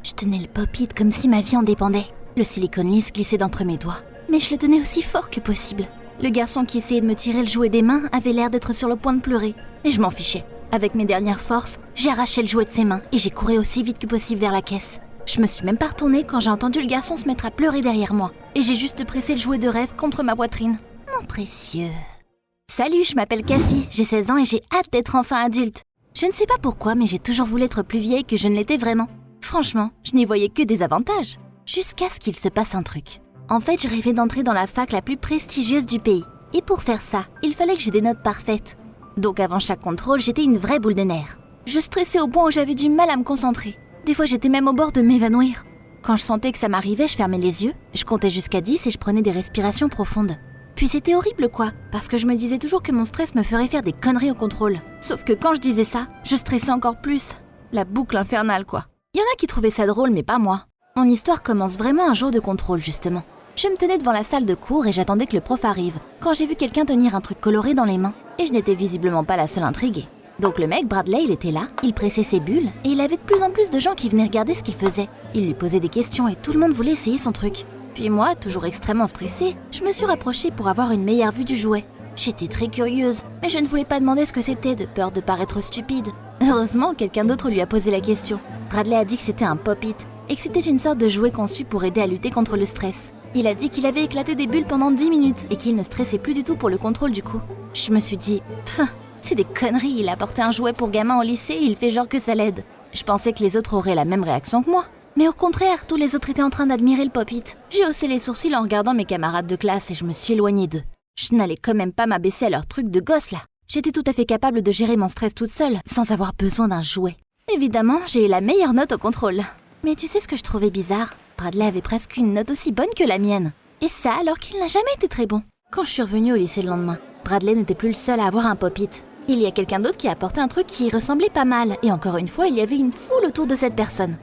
Je tenais le pop-it comme si ma vie en dépendait. Le silicone lisse glissait d'entre mes doigts. Mais je le tenais aussi fort que possible. Le garçon qui essayait de me tirer le jouet des mains avait l'air d'être sur le point de pleurer. Et je m'en fichais. Avec mes dernières forces, j'ai arraché le jouet de ses mains et j'ai couru aussi vite que possible vers la caisse. Je me suis même pas retournée quand j'ai entendu le garçon se mettre à pleurer derrière moi. Et j'ai juste pressé le jouet de rêve contre ma poitrine. Mon précieux. Salut, je m'appelle Cassie, j'ai 16 ans et j'ai hâte d'être enfin adulte. Je ne sais pas pourquoi, mais j'ai toujours voulu être plus vieille que je ne l'étais vraiment. Franchement, je n'y voyais que des avantages. Jusqu'à ce qu'il se passe un truc. En fait, je rêvais d'entrer dans la fac la plus prestigieuse du pays. Et pour faire ça, il fallait que j'ai des notes parfaites. Donc avant chaque contrôle, j'étais une vraie boule de nerfs. Je stressais au point où j'avais du mal à me concentrer. Des fois, j'étais même au bord de m'évanouir. Quand je sentais que ça m'arrivait, je fermais les yeux, je comptais jusqu'à 10 et je prenais des respirations profondes. Puis c'était horrible quoi, parce que je me disais toujours que mon stress me ferait faire des conneries au contrôle. Sauf que quand je disais ça, je stressais encore plus. La boucle infernale quoi. Il y en a qui trouvaient ça drôle, mais pas moi. Mon histoire commence vraiment un jour de contrôle justement. Je me tenais devant la salle de cours et j'attendais que le prof arrive, quand j'ai vu quelqu'un tenir un truc coloré dans les mains. Et je n'étais visiblement pas la seule intriguée. Donc le mec, Bradley, il était là, il pressait ses bulles, et il avait de plus en plus de gens qui venaient regarder ce qu'il faisait. Il lui posait des questions et tout le monde voulait essayer son truc. Puis moi, toujours extrêmement stressée, je me suis rapprochée pour avoir une meilleure vue du jouet. J'étais très curieuse, mais je ne voulais pas demander ce que c'était de peur de paraître stupide. Heureusement, quelqu'un d'autre lui a posé la question. Bradley a dit que c'était un pop-it, et que c'était une sorte de jouet conçu pour aider à lutter contre le stress. Il a dit qu'il avait éclaté des bulles pendant 10 minutes, et qu'il ne stressait plus du tout pour le contrôle du coup. Je me suis dit, c'est des conneries, il a apporté un jouet pour gamin au lycée et il fait genre que ça l'aide. Je pensais que les autres auraient la même réaction que moi. Mais au contraire, tous les autres étaient en train d'admirer le pop-it. J'ai haussé les sourcils en regardant mes camarades de classe et je me suis éloignée d'eux. Je n'allais quand même pas m'abaisser à leur truc de gosse là. J'étais tout à fait capable de gérer mon stress toute seule, sans avoir besoin d'un jouet. Évidemment, j'ai eu la meilleure note au contrôle. Mais tu sais ce que je trouvais bizarre? Bradley avait presque une note aussi bonne que la mienne. Et ça alors qu'il n'a jamais été très bon. Quand je suis revenue au lycée le lendemain, Bradley n'était plus le seul à avoir un pop-it. Il y a quelqu'un d'autre qui a apporté un truc qui y ressemblait pas mal, et encore une fois, il y avait une foule autour de cette personne.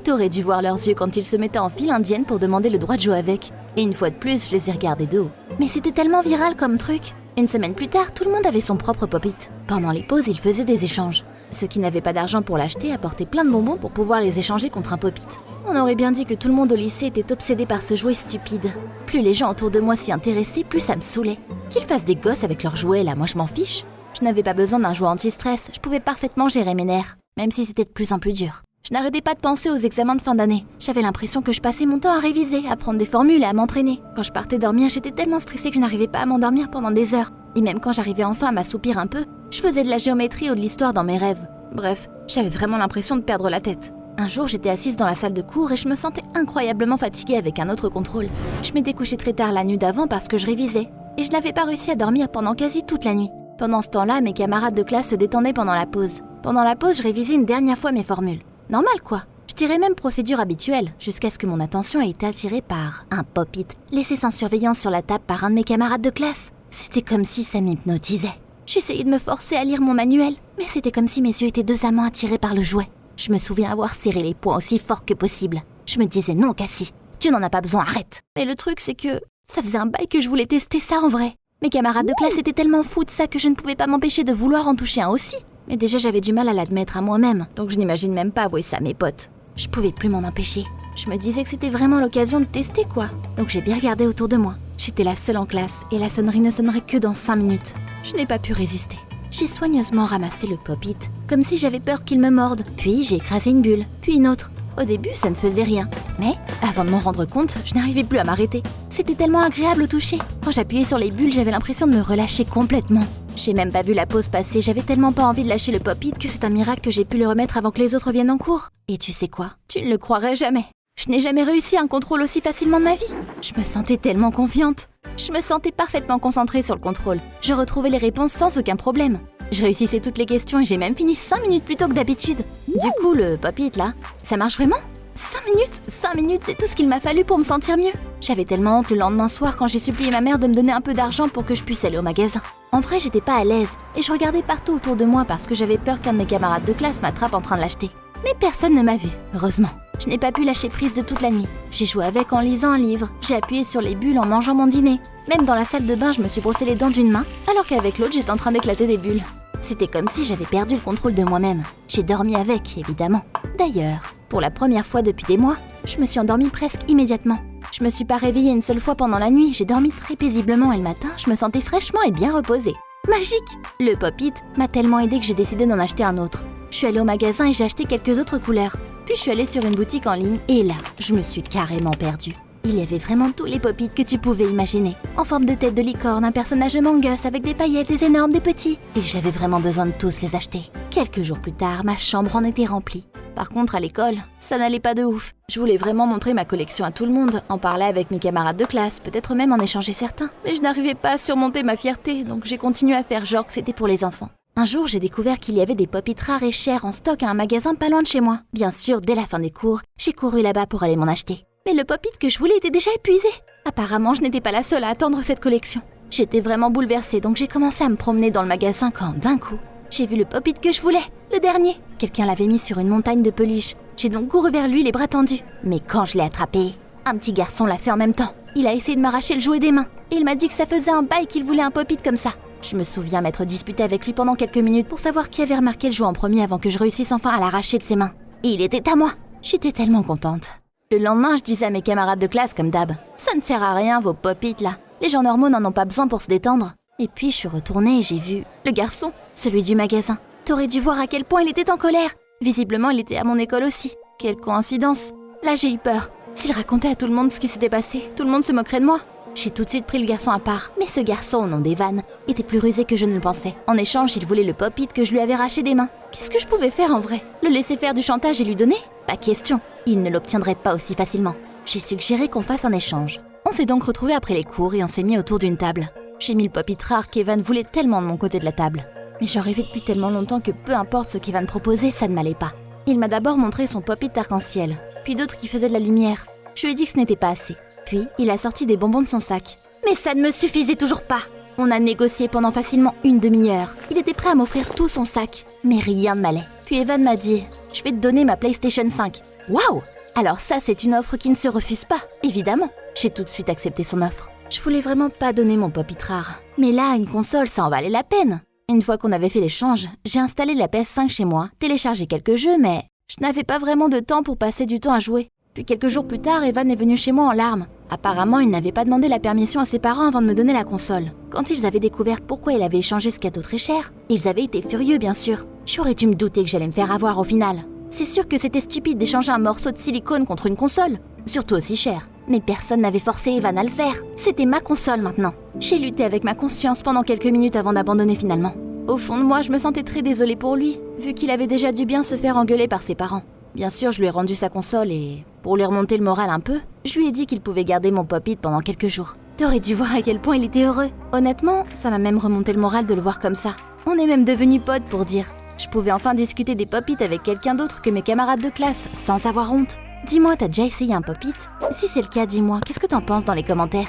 T'aurais dû voir leurs yeux quand ils se mettaient en file indienne pour demander le droit de jouer avec. Et une fois de plus, je les ai regardés de haut. Mais c'était tellement viral comme truc. Une semaine plus tard, tout le monde avait son propre pop-it. Pendant les pauses, ils faisaient des échanges. Ceux qui n'avaient pas d'argent pour l'acheter apportaient plein de bonbons pour pouvoir les échanger contre un pop-it. On aurait bien dit que tout le monde au lycée était obsédé par ce jouet stupide. Plus les gens autour de moi s'y intéressaient, plus ça me saoulait. Qu'ils fassent des gosses avec leurs jouets là, moi je m'en fiche. Je n'avais pas besoin d'un jouet anti-stress, je pouvais parfaitement gérer mes nerfs, même si c'était de plus en plus dur. Je n'arrêtais pas de penser aux examens de fin d'année. J'avais l'impression que je passais mon temps à réviser, à prendre des formules et à m'entraîner. Quand je partais dormir, j'étais tellement stressée que je n'arrivais pas à m'endormir pendant des heures. Et même quand j'arrivais enfin à m'assoupir un peu, je faisais de la géométrie ou de l'histoire dans mes rêves. Bref, j'avais vraiment l'impression de perdre la tête. Un jour, j'étais assise dans la salle de cours et je me sentais incroyablement fatiguée avec un autre contrôle. Je m'étais couchée très tard la nuit d'avant parce que je révisais. Et je n'avais pas réussi à dormir pendant quasi toute la nuit. Pendant ce temps-là, mes camarades de classe se détendaient pendant la pause. Pendant la pause, je révisais une dernière fois mes formules. Normal quoi. Je dirais même procédure habituelle, jusqu'à ce que mon attention ait été attirée par un pop-it, laissé sans surveillance sur la table par un de mes camarades de classe. C'était comme si ça m'hypnotisait. J'essayais de me forcer à lire mon manuel, mais c'était comme si mes yeux étaient deux amants attirés par le jouet. Je me souviens avoir serré les poings aussi fort que possible. Je me disais non Cassie, tu n'en as pas besoin, arrête. Mais le truc c'est que ça faisait un bail que je voulais tester ça en vrai. Mes camarades de classe étaient tellement fous de ça que je ne pouvais pas m'empêcher de vouloir en toucher un aussi. Mais déjà j'avais du mal à l'admettre à moi-même, donc je n'imagine même pas avouer ça à mes potes. Je pouvais plus m'en empêcher. Je me disais que c'était vraiment l'occasion de tester quoi. Donc j'ai bien regardé autour de moi. J'étais la seule en classe et la sonnerie ne sonnerait que dans 5 minutes. Je n'ai pas pu résister. J'ai soigneusement ramassé le pop-it, comme si j'avais peur qu'il me morde. Puis j'ai écrasé une bulle, puis une autre. Au début, ça ne faisait rien. Mais, avant de m'en rendre compte, je n'arrivais plus à m'arrêter. C'était tellement agréable au toucher. Quand j'appuyais sur les bulles, j'avais l'impression de me relâcher complètement. J'ai même pas vu la pause passer, j'avais tellement pas envie de lâcher le pop-it que c'est un miracle que j'ai pu le remettre avant que les autres viennent en cours. Et tu sais quoi? Tu ne le croirais jamais. Je n'ai jamais réussi un contrôle aussi facilement de ma vie. Je me sentais tellement confiante. Je me sentais parfaitement concentrée sur le contrôle. Je retrouvais les réponses sans aucun problème. Je réussissais toutes les questions et j'ai même fini 5 minutes plus tôt que d'habitude. Du coup, le pop-it là, ça marche vraiment? 5 minutes, c'est tout ce qu'il m'a fallu pour me sentir mieux. J'avais tellement honte le lendemain soir quand j'ai supplié ma mère de me donner un peu d'argent pour que je puisse aller au magasin. En vrai, j'étais pas à l'aise et je regardais partout autour de moi parce que j'avais peur qu'un de mes camarades de classe m'attrape en train de l'acheter. Mais personne ne m'a vu, heureusement. Je n'ai pas pu lâcher prise de toute la nuit. J'ai joué avec en lisant un livre, j'ai appuyé sur les bulles en mangeant mon dîner. Même dans la salle de bain, je me suis brossé les dents d'une main, alors qu'avec l'autre, j'étais en train d'éclater des bulles. C'était comme si j'avais perdu le contrôle de moi-même. J'ai dormi avec, évidemment. D'ailleurs, Pour la première fois depuis des mois, je me suis endormie presque immédiatement. Je me suis pas réveillée une seule fois pendant la nuit, j'ai dormi très paisiblement et le matin, je me sentais fraîchement et bien reposée. Magique! Le Pop-It m'a tellement aidé que j'ai décidé d'en acheter un autre. Je suis allée au magasin et j'ai acheté quelques autres couleurs. Puis je suis allée sur une boutique en ligne et là, je me suis carrément perdue. Il y avait vraiment tous les Pop-It que tu pouvais imaginer. En forme de tête de licorne, un personnage Among Us avec des paillettes, des énormes, des petits. Et j'avais vraiment besoin de tous les acheter. Quelques jours plus tard, ma chambre en était remplie. Par contre, à l'école, ça n'allait pas de ouf. Je voulais vraiment montrer ma collection à tout le monde, en parler avec mes camarades de classe, peut-être même en échanger certains. Mais je n'arrivais pas à surmonter ma fierté, donc j'ai continué à faire genre que c'était pour les enfants. Un jour, j'ai découvert qu'il y avait des Pop-It rares et chers en stock à un magasin pas loin de chez moi. Bien sûr, dès la fin des cours, j'ai couru là-bas pour aller m'en acheter. Mais le Pop-It que je voulais était déjà épuisé. Apparemment, je n'étais pas la seule à attendre cette collection. J'étais vraiment bouleversée, donc j'ai commencé à me promener dans le magasin quand, d'un coup, j'ai vu le Pop-It que je voulais, le dernier. Quelqu'un l'avait mis sur une montagne de peluche. J'ai donc couru vers lui, les bras tendus. Mais quand je l'ai attrapé, un petit garçon l'a fait en même temps. Il a essayé de m'arracher le jouet des mains. Et il m'a dit que ça faisait un bail qu'il voulait un Pop-It comme ça. Je me souviens m'être disputée avec lui pendant quelques minutes pour savoir qui avait remarqué le jouet en premier avant que je réussisse enfin à l'arracher de ses mains. Et il était à moi. J'étais tellement contente. Le lendemain, je disais à mes camarades de classe comme d'hab, ça ne sert à rien vos Pop-It là. Les gens normaux n'en ont pas besoin pour se détendre. Et puis je suis retournée et j'ai vu le garçon, celui du magasin. T'aurais dû voir à quel point il était en colère. Visiblement, il était à mon école aussi. Quelle coïncidence. Là, j'ai eu peur. S'il racontait à tout le monde ce qui s'était passé, tout le monde se moquerait de moi. J'ai tout de suite pris le garçon à part. Mais ce garçon, au nom d'Evan, était plus rusé que je ne le pensais. En échange, il voulait le Pop-It que je lui avais arraché des mains. Qu'est-ce que je pouvais faire en vrai? Le laisser faire du chantage et lui donner? Pas question. Il ne l'obtiendrait pas aussi facilement. J'ai suggéré qu'on fasse un échange. On s'est donc retrouvés après les cours et on s'est mis autour d'une table. J'ai mis le Pop-It rare qu'Evan voulait tellement de mon côté de la table. Mais j'en rêvais depuis tellement longtemps que peu importe ce qu'Evan proposait, ça ne m'allait pas. Il m'a d'abord montré son Pop-It arc-en-ciel, puis d'autres qui faisaient de la lumière. Je lui ai dit que ce n'était pas assez. Puis, il a sorti des bonbons de son sac. Mais ça ne me suffisait toujours pas. On a négocié pendant facilement une demi-heure. Il était prêt à m'offrir tout son sac, mais rien ne m'allait. Puis Evan m'a dit « Je vais te donner ma PlayStation 5 ». Waouh! Alors ça, c'est une offre qui ne se refuse pas, évidemment. J'ai tout de suite accepté son offre. Je voulais vraiment pas donner mon Pop-It rare. Mais là, une console, ça en valait la peine. Une fois qu'on avait fait l'échange, j'ai installé la PS5 chez moi, téléchargé quelques jeux, mais je n'avais pas vraiment de temps pour passer du temps à jouer. Puis quelques jours plus tard, Evan est venu chez moi en larmes. Apparemment, il n'avait pas demandé la permission à ses parents avant de me donner la console. Quand ils avaient découvert pourquoi il avait échangé ce cadeau très cher, ils avaient été furieux bien sûr. J'aurais dû me douter que j'allais me faire avoir au final. C'est sûr que c'était stupide d'échanger un morceau de silicone contre une console, surtout aussi cher. Mais personne n'avait forcé Evan à le faire. C'était ma console maintenant. J'ai lutté avec ma conscience pendant quelques minutes avant d'abandonner finalement. Au fond de moi, je me sentais très désolée pour lui, vu qu'il avait déjà dû bien se faire engueuler par ses parents. Bien sûr, je lui ai rendu sa console et, pour lui remonter le moral un peu, je lui ai dit qu'il pouvait garder mon Pop-It pendant quelques jours. T'aurais dû voir à quel point il était heureux. Honnêtement, ça m'a même remonté le moral de le voir comme ça. On est même devenus potes pour dire. Je pouvais enfin discuter des Pop-It avec quelqu'un d'autre que mes camarades de classe, sans avoir honte. Dis-moi, t'as déjà essayé un Pop-It? Si c'est le cas, dis-moi, qu'est-ce que t'en penses dans les commentaires?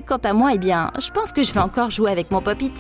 Quant à moi, eh bien, je pense que je vais encore jouer avec mon Pop-It.